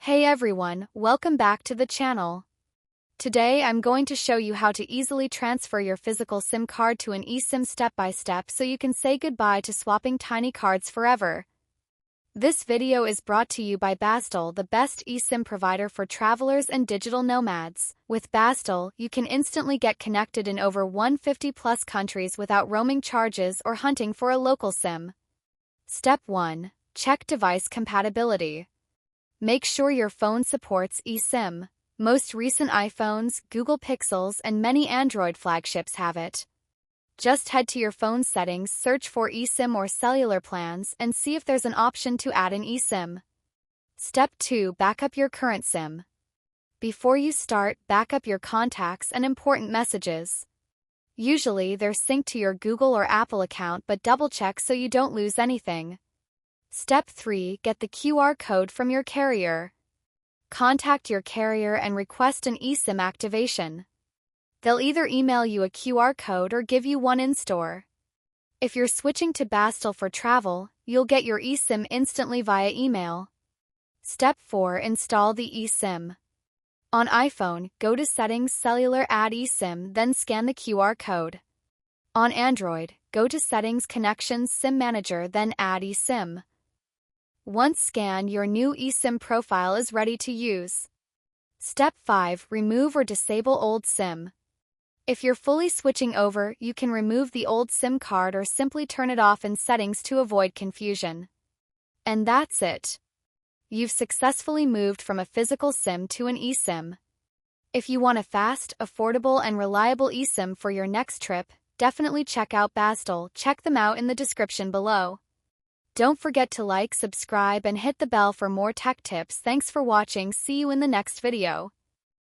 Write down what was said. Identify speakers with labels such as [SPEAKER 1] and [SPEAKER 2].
[SPEAKER 1] Hey everyone, welcome back to the channel. Today I'm going to show you how to easily transfer your physical SIM card to an eSIM step by step so you can say goodbye to swapping tiny cards forever. This video is brought to you by Baztel, the best eSIM provider for travelers and digital nomads. With Baztel, you can instantly get connected in over 150 plus countries without roaming charges or hunting for a local SIM. Step 1. Check device compatibility. Make sure your phone supports eSIM. Most recent iPhones, Google Pixels, and many Android flagships have it. Just head to your phone settings, search for eSIM or cellular plans, and see if there's an option to add an eSIM. Step 2. Backup your current SIM. Before you start, backup your contacts and important messages. Usually they're synced to your Google or Apple account, but double-check so you don't lose anything. Step 3. Get the QR code from your carrier. Contact your carrier and request an eSIM activation. They'll either email you a QR code or give you one in-store. If you're switching to Baztel for travel, you'll get your eSIM instantly via email. Step 4. Install the eSIM. On iPhone, go to Settings, Cellular, add eSIM, then scan the QR code. On Android, go to Settings, Connections, SIM Manager, then add eSIM. Once scanned, your new eSIM profile is ready to use. Step 5. Remove or disable old SIM. If you're fully switching over, you can remove the old SIM card or simply turn it off in settings to avoid confusion. And that's it. You've successfully moved from a physical SIM to an eSIM. If you want a fast, affordable, and reliable eSIM for your next trip, definitely check out Baztel. Check them out in the description below. Don't forget to like, subscribe, and hit the bell for more tech tips. Thanks for watching. See you in the next video.